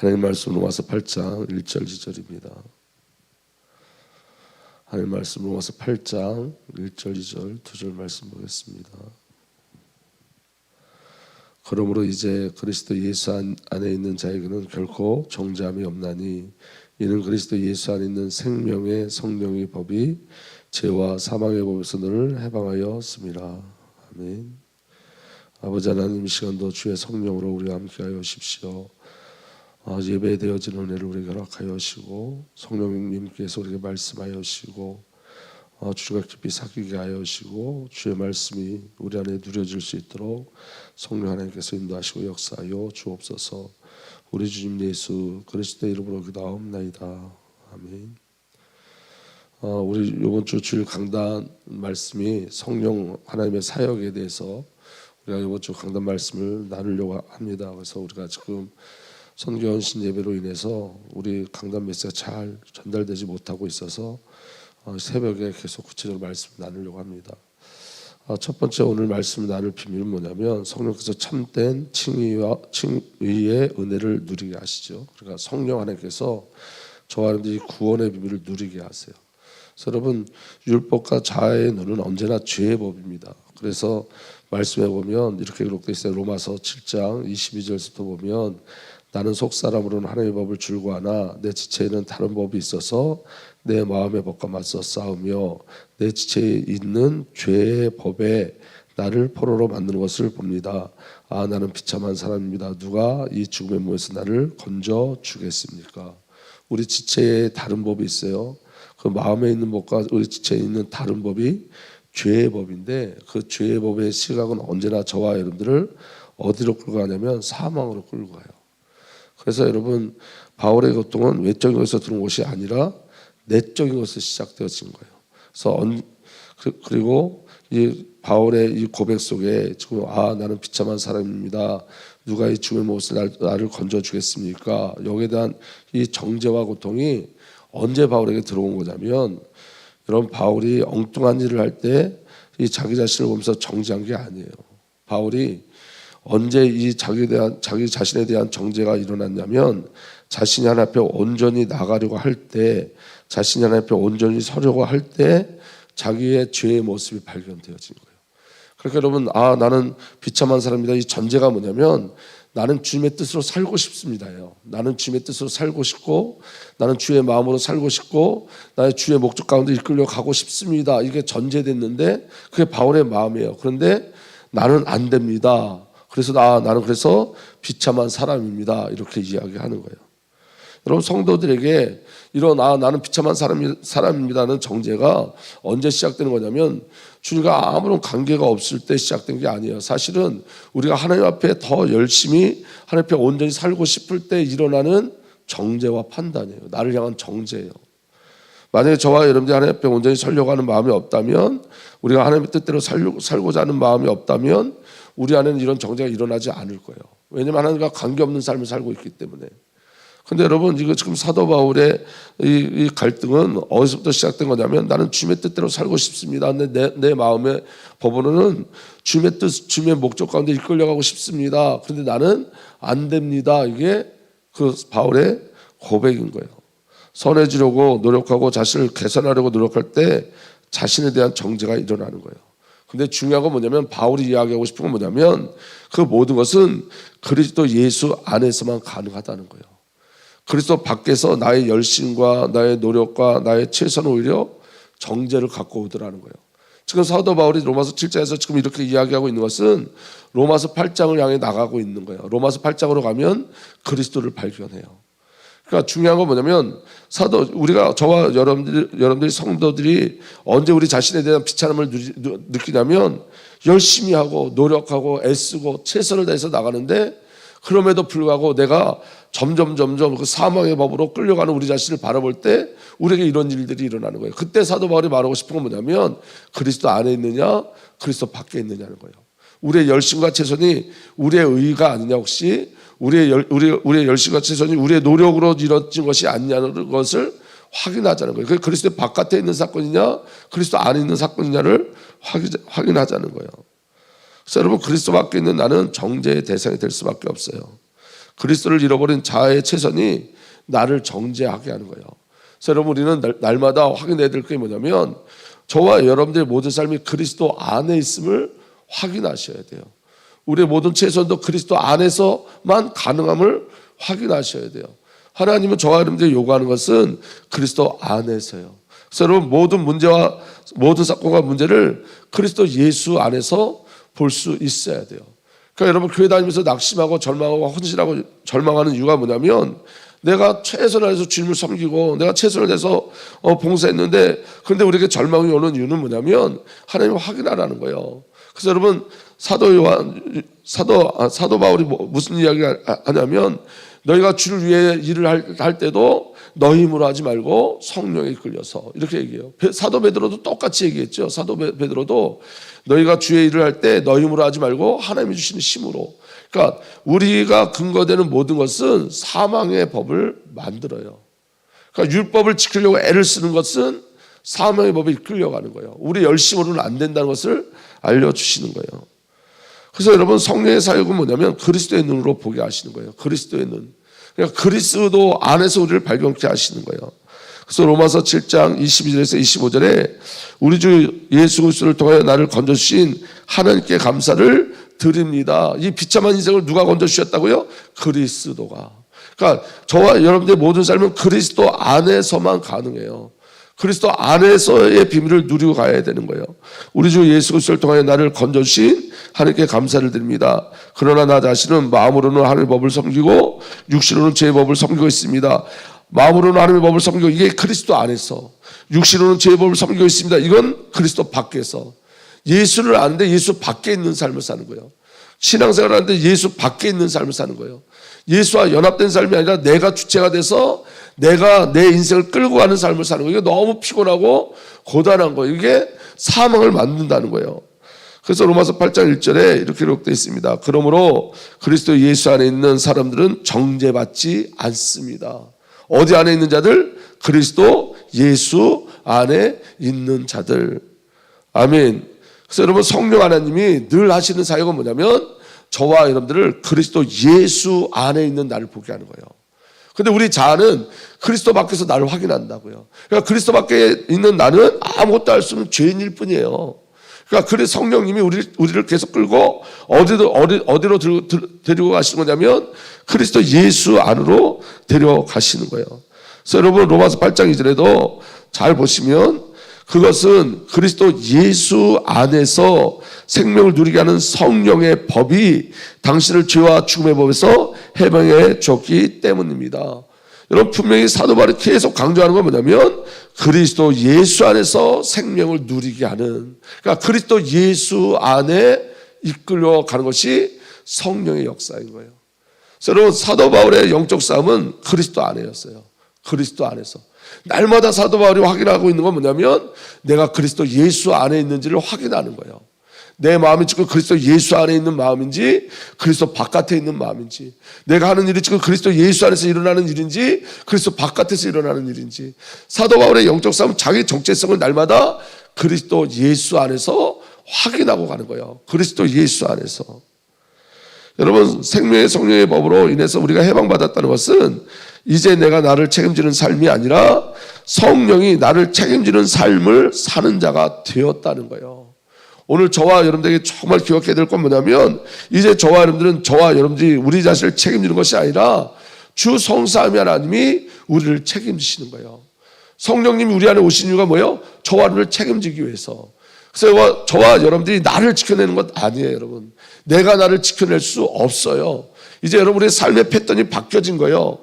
하나님 말씀 로마서 8장 1절 2절입니다. 하나님 말씀 로마서 8장 1절 2절 두 절 말씀 보겠습니다. 그러므로 이제 그리스도 예수 안에 있는 자에게는 결코 정죄함이 없나니 이는 그리스도 예수 안에 있는 생명의 성령의 법이 죄와 사망의 법에서 너를 해방하였습니다. 아멘. 아버지 하나님, 이 시간도 주의 성령으로 우리와 함께하여 주십시오. 예배에 되어진 은혜를 우리에게 허락하여 주시고 성령님께서 우리에게 말씀하여 주시고 주가 깊이 사귀게 하여 주시고 주의 말씀이 우리 안에 누려질 수 있도록 성령 하나님께서 인도하시고 역사하여 주옵소서. 우리 주님 예수 그리스도의 이름으로 기도하옵나이다. 아멘. 우리 이번 주 주일 강단 말씀이 성령 하나님의 사역에 대해서 우리가 이번 주 강단 말씀을 나누려고 합니다. 그래서 우리가 지금 선교헌신 예배로 인해서 우리 강단 메시지가 잘 전달되지 못하고 있어서 새벽에 계속 구체적으로 말씀을 나누려고 합니다. 첫 번째 오늘 말씀을 나눌 비밀은 뭐냐면 성령께서 참된 칭의의 은혜를 누리게 하시죠. 그러니까 성령 하나님께서 저와 여러분들이 구원의 비밀을 누리게 하세요. 그래서 여러분, 율법과 자아의 눈은 언제나 죄의 법입니다. 그래서 말씀해 보면 이렇게 기록되어 있어요. 로마서 7장 22절부터 보면 나는 속사람으로는 하나님의 법을 줄고하나 내 지체에는 다른 법이 있어서 내 마음의 법과 맞서 싸우며 내 지체에 있는 죄의 법에 나를 포로로 만드는 것을 봅니다. 나는 비참한 사람입니다. 누가 이 죽음의 몸에서 나를 건져 주겠습니까? 우리 지체에 다른 법이 있어요. 그 마음에 있는 법과 우리 지체에 있는 다른 법이 죄의 법인데 그 죄의 법의 시각은 언제나 저와 여러분들을 어디로 끌고 가냐면 사망으로 끌고 가요. 그래서 여러분, 바울의 고통은 외적인 것에서 들어온 것이 아니라 내적인 것에서 시작되어진 거예요. 그래서 그리고 이 바울의 이 고백 속에 지금 나는 비참한 사람입니다. 누가 이 죽음의 몸에서 나를 건져 주겠습니까? 여기에 대한 이 정죄와 고통이 언제 바울에게 들어온 거냐면, 여러분, 바울이 엉뚱한 일을 할 때 이 자기 자신을 보면서 정죄한 게 아니에요. 바울이 언제 이 자기 자신에 대한 정죄가 일어났냐면, 자신이 하나님 앞에 온전히 나가려고 할 때, 자신이 하나님 앞에 온전히 서려고 할 때 자기의 죄의 모습이 발견되어진 거예요. 그러니까 여러분, 나는 비참한 사람이다. 이 전제가 뭐냐면 나는 주님의 뜻으로 살고 싶습니다요. 나는 주님의 뜻으로 살고 싶고 나는 주의 마음으로 살고 싶고 나의 주의 목적 가운데 이끌려 가고 싶습니다. 이게 전제됐는데 그게 바울의 마음이에요. 그런데 나는 안 됩니다. 그래서 나는 그래서 비참한 사람입니다. 이렇게 이야기하는 거예요. 여러분, 성도들에게 이런 나는 비참한 사람입니다는 정죄가 언제 시작되는 거냐면 주님과 아무런 관계가 없을 때 시작된 게 아니에요. 사실은 우리가 하나님 앞에 더 열심히 하나님 앞에 온전히 살고 싶을 때 일어나는 정죄와 판단이에요. 나를 향한 정죄예요. 만약에 저와 여러분들이 하나님 앞에 온전히 살려고 하는 마음이 없다면, 우리가 하나님의 뜻대로 살고자 하는 마음이 없다면 우리 안에는 이런 정죄가 일어나지 않을 거예요. 왜냐하면 하나님과 관계없는 삶을 살고 있기 때문에. 근데 여러분, 이거 지금 사도 바울의 이 갈등은 어디서부터 시작된 거냐면 나는 주님의 뜻대로 살고 싶습니다. 근데 내 마음의 법으로는 주님의 뜻, 주님의 목적 가운데 이끌려가고 싶습니다. 그런데 나는 안 됩니다. 이게 그 바울의 고백인 거예요. 선해지려고 노력하고 자신을 개선하려고 노력할 때 자신에 대한 정죄가 일어나는 거예요. 근데 중요한 건 뭐냐면, 바울이 이야기하고 싶은 건 뭐냐면 그 모든 것은 그리스도 예수 안에서만 가능하다는 거예요. 그리스도 밖에서 나의 열심과 나의 노력과 나의 최선은 오히려 정죄를 갖고 오더라는 거예요. 지금 사도 바울이 로마서 7장에서 지금 이렇게 이야기하고 있는 것은 로마서 8장을 향해 나가고 있는 거예요. 로마서 8장으로 가면 그리스도를 발견해요. 그러니까 중요한 건 뭐냐면 우리가 저와 여러분들이 성도들이 언제 우리 자신에 대한 비참함을 느끼냐면 열심히 하고 노력하고 애쓰고 최선을 다해서 나가는데, 그럼에도 불구하고 내가 점점 그 사망의 법으로 끌려가는 우리 자신을 바라볼 때 우리에게 이런 일들이 일어나는 거예요. 그때 사도 바울이 말하고 싶은 건 뭐냐면 그리스도 안에 있느냐 그리스도 밖에 있느냐는 거예요. 우리의 열심과 최선이 우리의 의가 아니냐, 혹시 우리의 열심과 최선이 우리의 노력으로 이루어진 것이 아니냐는 것을 확인하자는 거예요. 그게 그리스도 바깥에 있는 사건이냐 그리스도 안에 있는 사건이냐를 확인하자는 거예요. 그래서 여러분, 그리스도 밖에 있는 나는 정죄의 대상이 될 수밖에 없어요. 그리스도를 잃어버린 자아의 최선이 나를 정죄하게 하는 거예요. 그래서 여러분, 우리는 날마다 확인해야 될 게 뭐냐면 저와 여러분들의 모든 삶이 그리스도 안에 있음을 확인하셔야 돼요. 우리의 모든 최선도 그리스도 안에서만 가능함을 확인하셔야 돼요. 하나님은 저와 여러분들이 요구하는 것은 그리스도 안에서요. 그래서 여러분, 모든 문제와 모든 사건과 문제를 그리스도 예수 안에서 볼 수 있어야 돼요. 그러니까 여러분, 교회 다니면서 낙심하고 절망하고 헌신하고 절망하는 이유가 뭐냐면 내가 최선을 다해서 주님을 섬기고 내가 최선을 다해서 봉사했는데, 그런데 우리에게 절망이 오는 이유는 뭐냐면 하나님을 확인하라는 거예요. 그래서 여러분, 사도 바울이 무슨 이야기를 하냐면 너희가 주를 위해 일을 할 때도 너희 힘으로 하지 말고 성령에 이끌려서, 이렇게 얘기해요. 사도 베드로도 똑같이 얘기했죠. 사도 베드로도 너희가 주의 일을 할 때 너희 힘으로 하지 말고 하나님이 주시는 힘으로. 그러니까 우리가 근거되는 모든 것은 사망의 법을 만들어요. 그러니까 율법을 지키려고 애를 쓰는 것은 사망의 법에 이끌려가는 거예요. 우리 열심으로는 안 된다는 것을 알려주시는 거예요. 그래서 여러분, 성령의 사역은 뭐냐면 그리스도의 눈으로 보게 하시는 거예요. 그리스도의 눈. 그러니까 그리스도 안에서 우리를 발견케 하시는 거예요. 그래서 로마서 7장 22절에서 25절에 우리 주 예수 그리스도를 통하여 나를 건져주신 하나님께 감사를 드립니다. 이 비참한 인생을 누가 건져주셨다고요? 그리스도가. 그러니까 저와 여러분들의 모든 삶은 그리스도 안에서만 가능해요. 그리스도 안에서의 비밀을 누리고 가야 되는 거예요. 우리 주 예수 그리스도를 통하여 나를 건져주신 하나님께 감사를 드립니다. 그러나 나 자신은 마음으로는 하나님의 법을 섬기고 육신으로는 죄의 법을 섬기고 있습니다. 마음으로는 하나님의 법을 섬기고, 이게 그리스도 안에서, 육신으로는 죄의 법을 섬기고 있습니다. 이건 그리스도 밖에서. 예수를 아는데 예수 밖에 있는 삶을 사는 거예요. 신앙생활을 하는데 예수 밖에 있는 삶을 사는 거예요. 예수와 연합된 삶이 아니라 내가 주체가 돼서 내가 내 인생을 끌고 가는 삶을 사는 거예요. 이게 너무 피곤하고 고단한 거예요. 이게 사망을 만든다는 거예요. 그래서 로마서 8장 1절에 이렇게 기록되어 있습니다. 그러므로 그리스도 예수 안에 있는 사람들은 정죄받지 않습니다. 어디 안에 있는 자들? 그리스도 예수 안에 있는 자들. 아멘. 그래서 여러분, 성령 하나님이 늘 하시는 사역은 뭐냐면 저와 여러분들을 그리스도 예수 안에 있는 나를 보게 하는 거예요. 근데 우리 자아는 그리스도 밖에서 나를 확인한다고요. 그러니까 그리스도 밖에 있는 나는 아무것도 할 수 없는 죄인일 뿐이에요. 그러니까 그래서 성령님이 우리를 계속 끌고 어디로 데리고 가시는 거냐면 그리스도 예수 안으로 데려가시는 거예요. 그래서 여러분, 로마서 8장 2절에도 잘 보시면 그것은 그리스도 예수 안에서 생명을 누리게 하는 성령의 법이 당신을 죄와 죽음의 법에서 해방해 줬기 때문입니다. 여러분, 분명히 사도 바울이 계속 강조하는 건 뭐냐면 그리스도 예수 안에서 생명을 누리게 하는, 그러니까 그리스도 예수 안에 이끌려가는 것이 성령의 역사인 거예요. 그래서 여러분, 사도 바울의 영적 싸움은 그리스도 안에였어요. 그리스도 안에서. 날마다 사도 바울이 확인하고 있는 건 뭐냐면 내가 그리스도 예수 안에 있는지를 확인하는 거예요. 내 마음이 지금 그리스도 예수 안에 있는 마음인지 그리스도 바깥에 있는 마음인지, 내가 하는 일이 지금 그리스도 예수 안에서 일어나는 일인지 그리스도 바깥에서 일어나는 일인지. 사도 바울의 영적 싸움은 자기 정체성을 날마다 그리스도 예수 안에서 확인하고 가는 거예요. 그리스도 예수 안에서. 여러분, 생명의 성령의 법으로 인해서 우리가 해방받았다는 것은 이제 내가 나를 책임지는 삶이 아니라 성령이 나를 책임지는 삶을 사는 자가 되었다는 거예요. 오늘 저와 여러분들에게 정말 기억해야 될 건 뭐냐면 이제 저와 여러분들이 우리 자신을 책임지는 것이 아니라 주 성삼위 하나님이 우리를 책임지시는 거예요. 성령님이 우리 안에 오신 이유가 뭐예요? 저와 여러분을 책임지기 위해서. 그래서 저와 여러분들이 나를 지켜내는 것 아니에요, 여러분. 내가 나를 지켜낼 수 없어요. 이제 여러분의 삶의 패턴이 바뀌어진 거예요.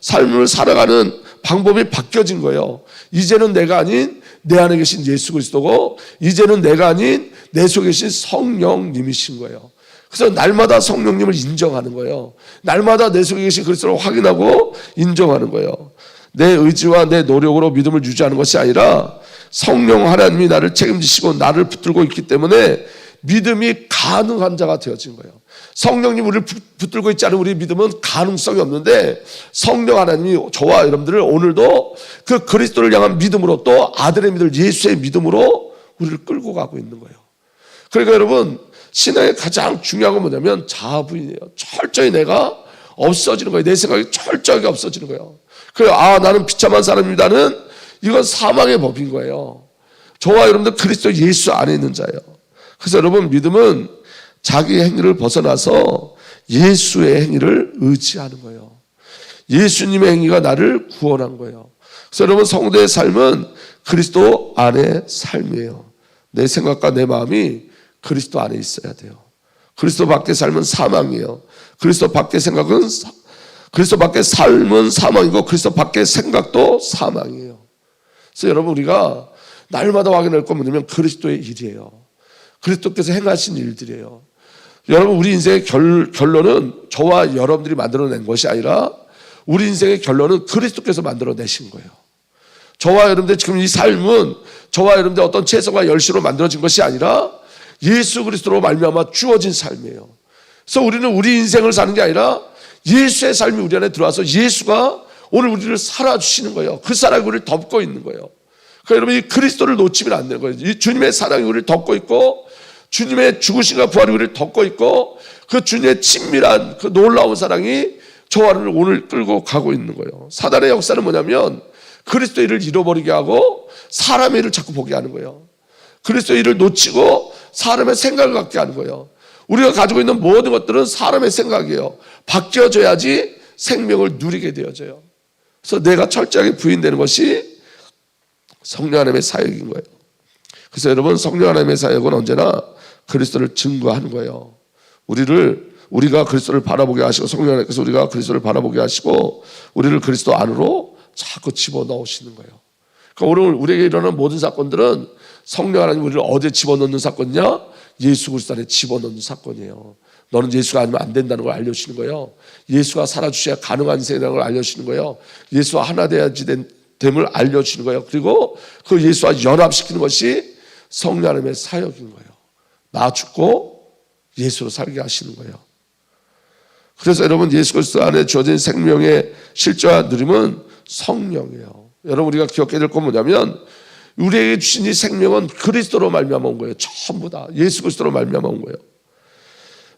삶을 살아가는 방법이 바뀌어진 거예요. 이제는 내가 아닌 내 안에 계신 예수 그리스도고, 이제는 내가 아닌 내 속에 계신 성령님이신 거예요. 그래서 날마다 성령님을 인정하는 거예요. 날마다 내 속에 계신 그리스도를 확인하고 인정하는 거예요. 내 의지와 내 노력으로 믿음을 유지하는 것이 아니라 성령 하나님이 나를 책임지시고 나를 붙들고 있기 때문에 믿음이 가능한 자가 되어진 거예요. 성령님 우리를 붙들고 있지 않은 우리 믿음은 가능성이 없는데 성령 하나님이 저와 여러분들을 오늘도 그 그리스도를 향한 믿음으로, 또 아들의 믿음 예수의 믿음으로 우리를 끌고 가고 있는 거예요. 그러니까 여러분, 신앙의 가장 중요한 건 뭐냐면 자아부인이에요. 철저히 내가 없어지는 거예요. 내 생각이 철저하게 없어지는 거예요. 그래요. 나는 비참한 사람입니다는 이건 사망의 법인 거예요. 저와 여러분들 그리스도 예수 안에 있는 자예요. 그래서 여러분 믿음은 자기 행위를 벗어나서 예수의 행위를 의지하는 거예요. 예수님의 행위가 나를 구원한 거예요. 그래서 여러분 성도의 삶은 그리스도 안의 삶이에요. 내 생각과 내 마음이 그리스도 안에 있어야 돼요. 그리스도 밖의 삶은 사망이에요. 그리스도 밖의 삶은 사망이고 그리스도 밖의 생각도 사망이에요. 그래서 여러분 우리가 날마다 확인할 건 뭐냐면 그리스도의 일이에요. 그리스도께서 행하신 일들이에요. 여러분 우리 인생의 결론은 저와 여러분들이 만들어낸 것이 아니라 우리 인생의 결론은 그리스도께서 만들어내신 거예요. 저와 여러분들 지금 이 삶은 저와 여러분들 어떤 채성과 열심으로 만들어진 것이 아니라 예수 그리스도로 말미암아 주어진 삶이에요. 그래서 우리는 우리 인생을 사는 게 아니라 예수의 삶이 우리 안에 들어와서 예수가 오늘 우리를 살아주시는 거예요. 그 사랑이 우리를 덮고 있는 거예요. 그러니까 여러분 이 그리스도를 놓치면 안 되는 거예요. 이 주님의 사랑이 우리를 덮고 있고 주님의 죽으심과 부활이 우리를 덮고 있고 그 주님의 친밀한 그 놀라운 사랑이 저와를 오늘 끌고 가고 있는 거예요. 사단의 역사는 뭐냐면 그리스도의 일을 잃어버리게 하고 사람의 일을 자꾸 보게 하는 거예요. 그리스도의 일을 놓치고 사람의 생각을 갖게 하는 거예요. 우리가 가지고 있는 모든 것들은 사람의 생각이에요. 바뀌어져야지 생명을 누리게 되어져요. 그래서 내가 철저하게 부인되는 것이 성령 하나님의 사역인 거예요. 그래서 여러분 성령 하나님의 사역은 언제나 그리스도를 증거하는 거예요. 우리가 그리스도를 바라보게 하시고 성령 하나님께서 우리가 그리스도를 바라보게 하시고 우리를 그리스도 안으로 자꾸 집어넣으시는 거예요. 그러니까 오늘 우리에게 일어나는 모든 사건들은 성령 하나님 우리를 어디에 집어넣는 사건이냐? 예수 그리스도 안에 집어넣는 사건이에요. 너는 예수가 아니면 안 된다는 걸 알려주시는 거예요. 예수가 살아주셔야 가능한 인생이라는 걸 알려주시는 거예요. 예수와 하나 돼야지 됨을 알려주시는 거예요. 그리고 그 예수와 연합시키는 것이 성령 하나님의 사역인 거예요. 나 죽고 예수로 살게 하시는 거예요. 그래서 여러분 예수 그리스도 안에 주어진 생명의 실제와 누림은 성령이에요. 여러분 우리가 기억해야 될 건 뭐냐면 우리에게 주신 이 생명은 그리스도로 말미암아 온 거예요. 전부 다 예수 그리스도로 말미암아 온 거예요.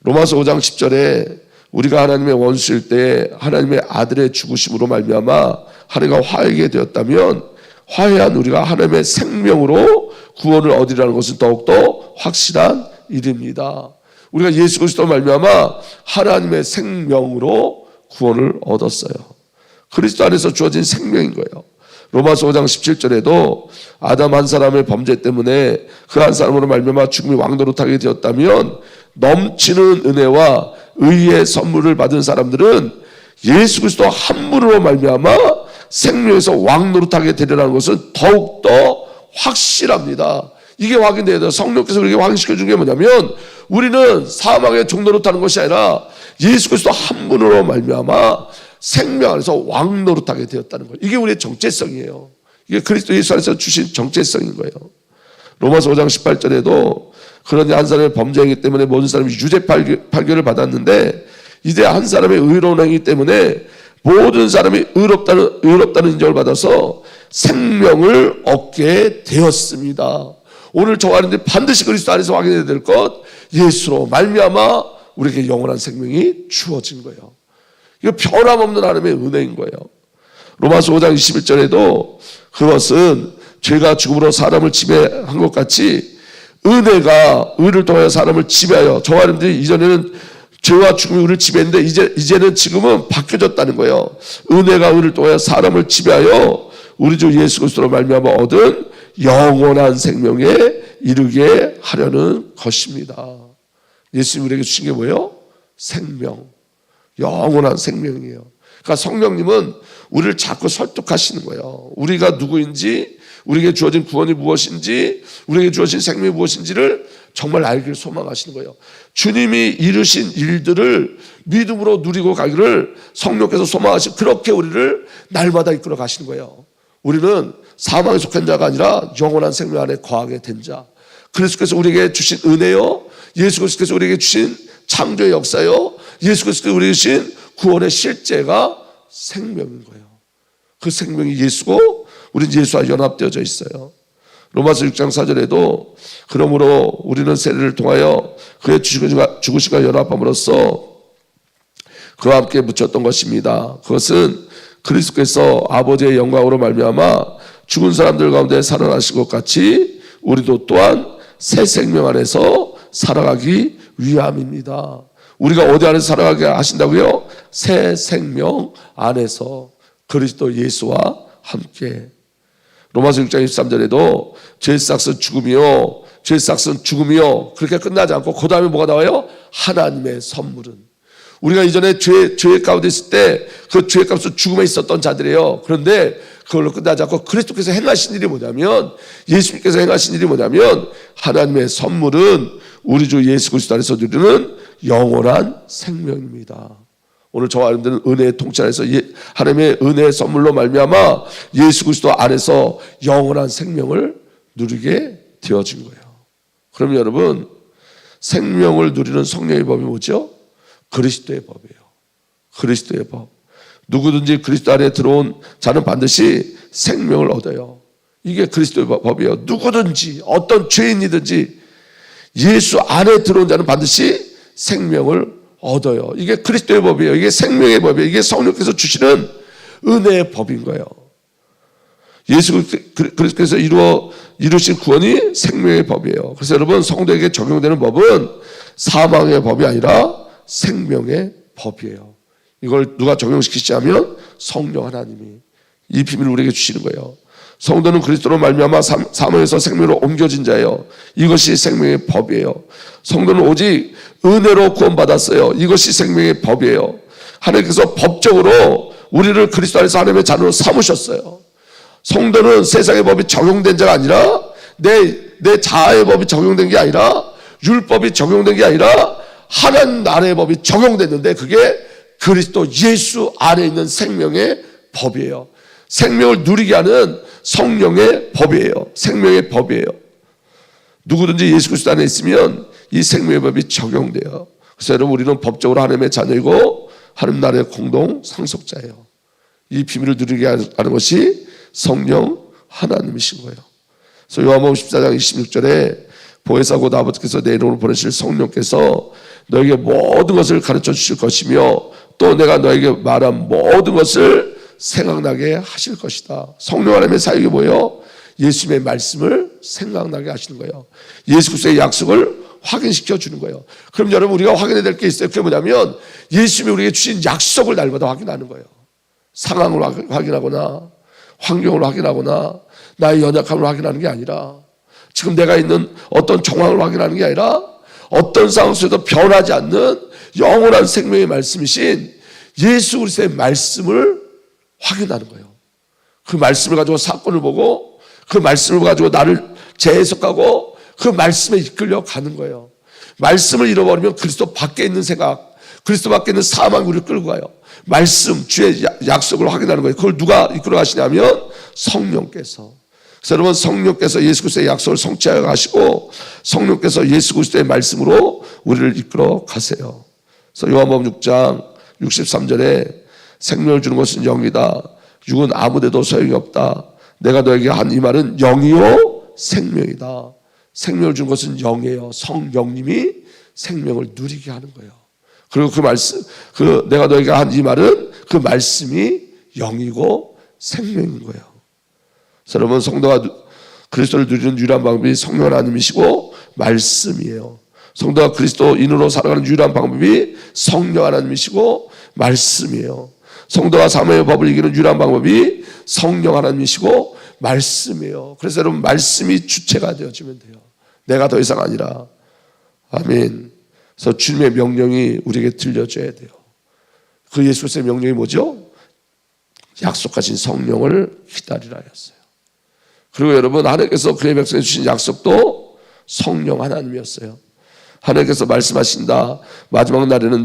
로마서 5장 10절에 우리가 하나님의 원수일 때 하나님의 아들의 죽으심으로 말미암아 하나님과 화해하게 되었다면 화해한 우리가 하나님의 생명으로 구원을 얻으리라는 것은 더욱더 확실한 일입니다. 우리가 예수 그리스도로 말미암아 하나님의 생명으로 구원을 얻었어요. 그리스도 안에서 주어진 생명인 거예요. 로마서 5장 17절에도 아담 한 사람의 범죄 때문에 그 한 사람으로 말미암아 죽음이 왕노릇하게 되었다면 넘치는 은혜와 의의 선물을 받은 사람들은 예수 그리스도 한 분으로 말미암아 생명에서 왕노릇하게 되리라는 것은 더욱더 확실합니다. 이게 확인돼야 돼요. 성령께서 우리에게 확인시켜 준 게 뭐냐면 우리는 사망의 종노릇하는 것이 아니라 예수 그리스도 한 분으로 말미암아 생명 안에서 왕노릇하게 되었다는 거예요. 이게 우리의 정체성이에요. 이게 그리스도 예수 안에서 주신 정체성인 거예요. 로마서 5장 18절에도 그러니 한 사람의 범죄 행위 때문에 모든 사람이 유죄 판결을 받았는데 이제 한 사람의 의로운 행위 때문에 모든 사람이 의롭다는 인정을 받아서 생명을 얻게 되었습니다. 오늘 저와 여러분들이 반드시 그리스도 안에서 확인해야 될 것, 예수로 말미암아 우리에게 영원한 생명이 주어진 거예요. 이거 변함없는 하나님의 은혜인 거예요. 로마서 5장 21절에도 그것은 죄가 죽음으로 사람을 지배한 것 같이 은혜가 의를 통하여 사람을 지배하여, 저와 여러분들이 이전에는 죄와 죽음이 우리를 지배했는데 이제는 지금은 바뀌어졌다는 거예요. 은혜가 의를 통하여 사람을 지배하여 우리 주 예수 그리스도로 말미암아 얻은 영원한 생명에 이르게 하려는 것입니다. 예수님 우리에게 주신 게 뭐예요? 생명. 영원한 생명이에요. 그러니까 성령님은 우리를 자꾸 설득하시는 거예요. 우리가 누구인지, 우리에게 주어진 구원이 무엇인지, 우리에게 주어진 생명이 무엇인지를 정말 알기를 소망하시는 거예요. 주님이 이루신 일들을 믿음으로 누리고 가기를 성령께서 소망하시고 그렇게 우리를 날마다 이끌어 가시는 거예요. 우리는 사망에 속한 자가 아니라 영원한 생명 안에 거하게 된 자. 그리스도께서 우리에게 주신 은혜요, 예수 그리스도께서 우리에게 주신 창조의 역사요, 예수 그리스도께서 우리에게 주신 구원의 실제가 생명인 거예요. 그 생명이 예수고 우리는 예수와 연합되어져 있어요. 로마서 6장 4절에도 그러므로 우리는 세례를 통하여 그의 죽으심과 연합함으로써 그와 함께 묻혔던 것입니다. 그것은 그리스도께서 아버지의 영광으로 말미암아 죽은 사람들 가운데 살아나신 것 같이 우리도 또한 새 생명 안에서 살아가기 위함입니다. 우리가 어디 안에서 살아가게 하신다고요? 새 생명 안에서 그리스도 예수와 함께. 로마서 6장 23절에도 죄의 삭은 죽음이요 죄의 삭은 죽음이요 그렇게 끝나지 않고 그 다음에 뭐가 나와요? 하나님의 선물은. 우리가 이전에 죄의 가운데 있을 때 그 죄의 값은 죽음에 있었던 자들이에요. 그런데 그걸로 끝나지 않고 그리스도께서 행하신 일이 뭐냐면, 예수님께서 행하신 일이 뭐냐면 하나님의 선물은 우리 주 예수 그리스도 안에서 누리는 영원한 생명입니다. 오늘 저와 여러분들은 은혜의 통치 안에서 하나님의 은혜의 선물로 말미암아 예수 그리스도 안에서 영원한 생명을 누리게 되어진 거예요. 그럼 여러분, 생명을 누리는 성령의 법이 뭐죠? 그리스도의 법이에요. 그리스도의 법. 누구든지 그리스도 안에 들어온 자는 반드시 생명을 얻어요. 이게 그리스도의 법이에요. 누구든지 어떤 죄인이든지 예수 안에 들어온 자는 반드시 생명을 얻어요. 이게 그리스도의 법이에요. 이게 생명의 법이에요. 이게 성령께서 주시는 은혜의 법인 거예요. 예수 그리스도께서 이루신 구원이 생명의 법이에요. 그래서 여러분, 성도에게 적용되는 법은 사망의 법이 아니라 생명의 법이에요. 이걸 누가 적용시키시냐면 성령 하나님이 이 비밀을 우리에게 주시는 거예요. 성도는 그리스도로 말미암아 사망에서 생명으로 옮겨진 자예요. 이것이 생명의 법이에요. 성도는 오직 은혜로 구원받았어요. 이것이 생명의 법이에요. 하나님께서 법적으로 우리를 그리스도 안에서 하나님의 자녀로 삼으셨어요. 성도는 세상의 법이 적용된 자가 아니라 내 자아의 법이 적용된 게 아니라 율법이 적용된 게 아니라 하나님 나라의 법이 적용됐는데 그게 그리스도 예수 안에 있는 생명의 법이에요. 생명을 누리게 하는 성령의 법이에요. 생명의 법이에요. 누구든지 예수 그리스도 안에 있으면 이 생명의 법이 적용돼요. 그래서 여러분, 우리는 법적으로 하나님의 자녀이고 하나님 나라의 공동 상속자예요. 이 비밀을 누리게 하는 것이 성령 하나님이신 거예요. 그래서 요한복음 14장 26절에 보혜사 곧 아버지께서 내 이름으로 보내실 성령께서 너에게 모든 것을 가르쳐 주실 것이며 또 내가 너에게 말한 모든 것을 생각나게 하실 것이다. 성령 하나님의 사역이 뭐예요? 예수님의 말씀을 생각나게 하시는 거예요. 예수 그리스도의 약속을 확인시켜 주는 거예요. 그럼 여러분, 우리가 확인해야 될 게 있어요. 그게 뭐냐면 예수님이 우리에게 주신 약속을 날마다 확인하는 거예요. 상황을 확인하거나 환경을 확인하거나 나의 연약함을 확인하는 게 아니라, 지금 내가 있는 어떤 정황을 확인하는 게 아니라 어떤 상황 속에서 변하지 않는 영원한 생명의 말씀이신 예수 그리스도의 말씀을 확인하는 거예요. 그 말씀을 가지고 사건을 보고 그 말씀을 가지고 나를 재해석하고 그 말씀에 이끌려 가는 거예요. 말씀을 잃어버리면 그리스도 밖에 있는 생각, 그리스도 밖에 있는 사망이 우리를 끌고 가요. 말씀, 주의 약속을 확인하는 거예요. 그걸 누가 이끌어 가시냐면 성령께서. 그래서 여러분, 성령께서 예수 그리스도의 약속을 성취하여 가시고 성령께서 예수 그리스도의 말씀으로 우리를 이끌어 가세요. 그래서 요한복음 6장 63절에 생명을 주는 것은 영이다. 육은 아무데도 소용이 없다. 내가 너에게 한 이 말은 영이요 생명이다. 생명을 주는 것은 영이에요. 성령님이 생명을 누리게 하는 거예요. 그리고 그 말씀, 내가 너에게 한 이 말은 그 말씀이 영이고 생명인 거예요. 그래서 여러분, 성도가 그리스도를 누리는 유일한 방법이 성령 하나님이시고 말씀이에요. 성도가 그리스도인으로 살아가는 유일한 방법이 성령 하나님이시고 말씀이에요. 성도가 사망의 법을 이기는 유일한 방법이 성령 하나님이시고 말씀이에요. 그래서 여러분, 말씀이 주체가 되어지면 돼요. 내가 더 이상 아니라. 아멘. 그래서 주님의 명령이 우리에게 들려줘야 돼요. 그 예수 그리스도의 명령이 뭐죠? 약속하신 성령을 기다리라 했어요. 그리고 여러분, 하나님께서 그의 백성에 주신 약속도 성령 하나님이었어요. 하나님께서 말씀하신다. 마지막 날에는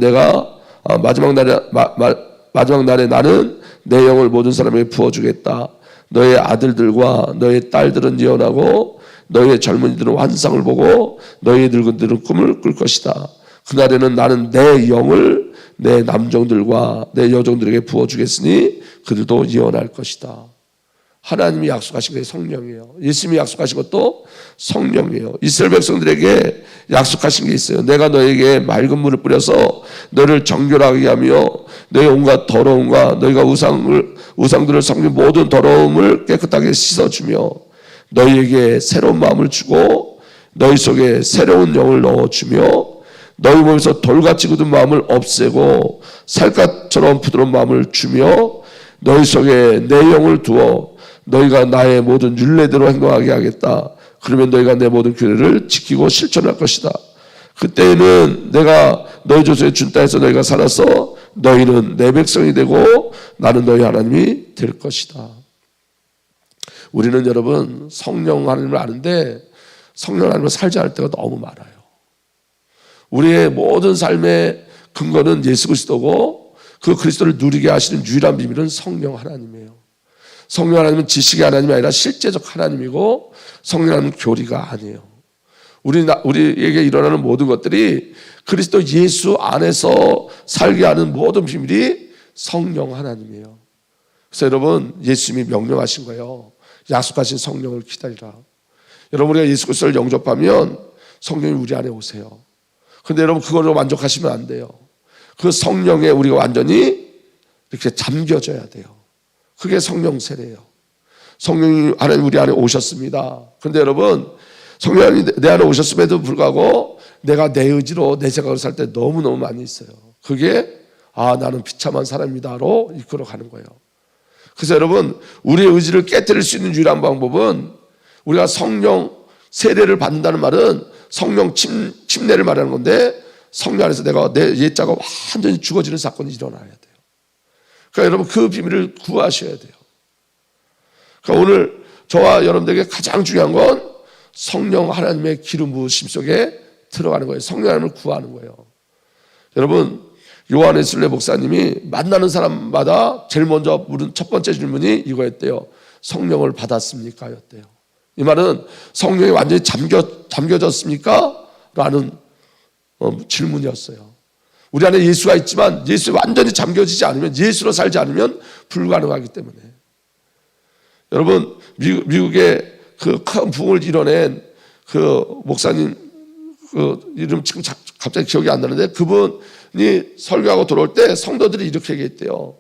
마지막 날에 나는 내 영을 모든 사람에게 부어주겠다. 너의 아들들과 너의 딸들은 예언하고 너의 젊은이들은 환상을 보고 너의 늙은들은 꿈을 꿀 것이다. 그날에는 나는 내 영을 내 남종들과 내 여종들에게 부어주겠으니 그들도 예언할 것이다. 하나님이 약속하신 게 성령이에요. 예수님이 약속하신 것도 성령이에요. 이스라엘 백성들에게 약속하신 게 있어요. 내가 너에게 맑은 물을 뿌려서 너를 정결하게 하며 너의 온갖 더러움과 너희가 우상들을 섬긴 모든 더러움을 깨끗하게 씻어주며 너희에게 새로운 마음을 주고 너희 속에 새로운 영을 넣어주며 너희 몸에서 돌같이 굳은 마음을 없애고 살갗처럼 부드러운 마음을 주며 너희 속에 내 영을 두어 너희가 나의 모든 율례대로 행동하게 하겠다. 그러면 너희가 내 모든 규례를 지키고 실천할 것이다. 그때에는 내가 너희 조상의 준 땅에서 너희가 살아서 너희는 내 백성이 되고 나는 너희 하나님이 될 것이다. 우리는 여러분 성령 하나님을 아는데 성령 하나님을 살지 않을 때가 너무 많아요. 우리의 모든 삶의 근거는 예수 그리스도고 그 그리스도를 누리게 하시는 유일한 비밀은 성령 하나님이에요. 성령 하나님은 지식의 하나님이 아니라 실제적 하나님이고 성령 하나님은 교리가 아니에요. 우리에게 일어나는 모든 것들이 그리스도 예수 안에서 살게 하는 모든 비밀이 성령 하나님이에요. 그래서 여러분 예수님이 명령하신 거예요. 약속하신 성령을 기다리라. 여러분 우리가 예수 그리스도를 영접하면 성령이 우리 안에 오세요. 그런데 여러분 그걸로 만족하시면 안 돼요. 그 성령에 우리가 완전히 이렇게 잠겨져야 돼요. 그게 성령 세례예요. 성령이 하나님 우리 안에 오셨습니다. 그런데 여러분 성령이 내 안에 오셨음에도 불구하고 내가 내 의지로 내 생각으로 살 때 너무너무 많이 있어요. 그게 나는 비참한 사람이다로 이끌어가는 거예요. 그래서 여러분 우리의 의지를 깨뜨릴 수 있는 유일한 방법은 우리가 성령 세례를 받는다는 말은 성령 침례를 말하는 건데 성령 안에서 내 옛자가 완전히 죽어지는 사건이 일어나야 돼요. 그러니까 여러분 그 비밀을 구하셔야 돼요. 그러니까 오늘 저와 여러분들에게 가장 중요한 건 성령 하나님의 기름 부으심 속에 들어가는 거예요. 성령 하나님을 구하는 거예요. 여러분 요한 웨슬레 목사님이 만나는 사람마다 제일 먼저 물은 첫 번째 질문이 이거였대요. 성령을 받았습니까? 였대요. 이 말은 성령이 완전히 잠겨졌습니까? 라는 질문이었어요. 우리 안에 예수가 있지만 예수에 완전히 잠겨지지 않으면 예수로 살지 않으면 불가능하기 때문에 여러분 미국의 그 큰 부흥을 이뤄낸 그 목사님 그 이름 지금 갑자기 기억이 안 나는데 그분이 설교하고 돌아올 때 성도들이 이렇게 얘기했대요.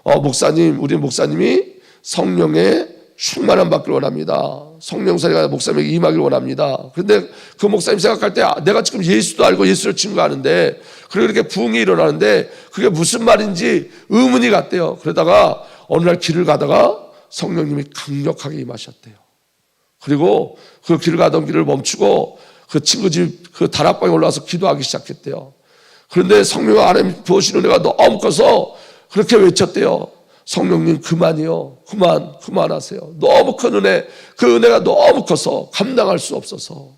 목사님 우리 목사님이 성령의 충만함 받기를 원합니다. 성령 세례가 목사님에게 임하기를 원합니다. 그런데 그 목사님 생각할 때 내가 지금 예수도 알고 예수를 증거하는데 그리고 이렇게 부흥이 일어나는데 그게 무슨 말인지 의문이 갔대요. 그러다가 어느 날 길을 가다가 성령님이 강력하게 임하셨대요. 그리고 그 길 가던 길을 멈추고 그 친구 집 그 다락방에 올라와서 기도하기 시작했대요. 그런데 성령 안에 부으시는 은혜가 너무 커서 그렇게 외쳤대요. 성령님 그만이요. 그만하세요. 너무 큰 은혜, 그 은혜가 너무 커서 감당할 수 없어서.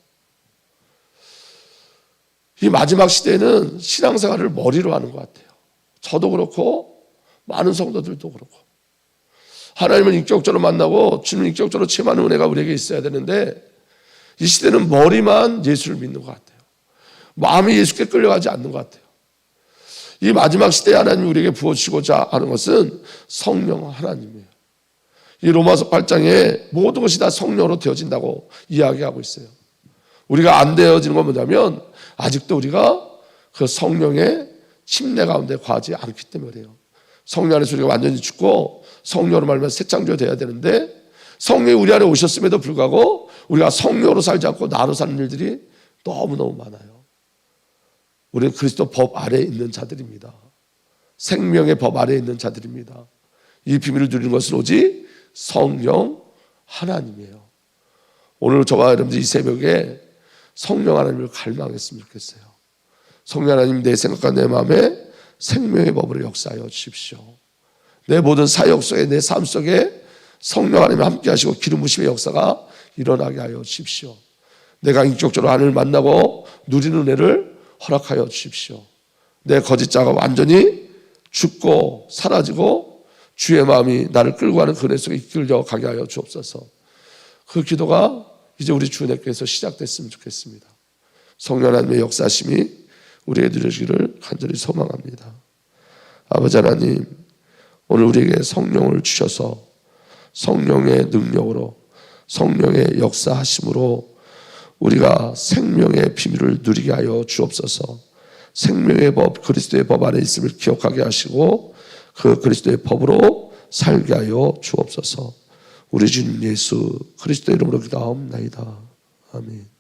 이 마지막 시대에는 신앙생활을 머리로 하는 것 같아요. 저도 그렇고 많은 성도들도 그렇고. 하나님을 인격적으로 만나고 주님 인격적으로 체험하는 은혜가 우리에게 있어야 되는데 이 시대는 머리만 예수를 믿는 것 같아요. 마음이 예수께 끌려가지 않는 것 같아요. 이 마지막 시대에 하나님이 우리에게 부어주시고자 하는 것은 성령 하나님이에요. 이 로마서 8장에 모든 것이 다 성령으로 되어진다고 이야기하고 있어요. 우리가 안 되어지는 건 뭐냐면 아직도 우리가 그 성령의 침례 가운데 과하지 않기 때문에 그래요. 성령 안에서 우리가 완전히 죽고 성령으로 말하면 새 창조가 돼야 되는데 성령이 우리 안에 오셨음에도 불구하고 우리가 성령으로 살지 않고 나로 사는 일들이 너무너무 많아요. 우리는 그리스도 법 아래에 있는 자들입니다. 생명의 법 아래에 있는 자들입니다. 이 비밀을 누리는 것은 오직 성령 하나님이에요. 오늘 저와 여러분들 이 새벽에 성령 하나님을 갈망했으면 좋겠어요. 성령 하나님 내 생각과 내 마음에 생명의 법으로 역사하여 주십시오. 내 모든 사역 속에 내 삶 속에 성령 하나님이 함께 하시고 기름 부으심의 역사가 일어나게 하여 주십시오. 내가 인격적으로 하나님을 만나고 누리는 은혜를 허락하여 주십시오. 내 거짓자가 완전히 죽고 사라지고 주의 마음이 나를 끌고 가는 그 은혜 속에 이끌려 가게 하여 주옵소서. 그 기도가 이제 우리 주은혜교회에서 시작됐으면 좋겠습니다. 성령 하나님의 역사심이 우리에게 누려지기를 간절히 소망합니다. 아버지 하나님, 오늘 우리에게 성령을 주셔서 성령의 능력으로, 성령의 역사하심으로 우리가 생명의 비밀을 누리게 하여 주옵소서. 생명의 법, 그리스도의 법 안에 있음을 기억하게 하시고 그 그리스도의 법으로 살게 하여 주옵소서. 우리 주님 예수 그리스도 이름으로 기도하옵나이다. 아멘.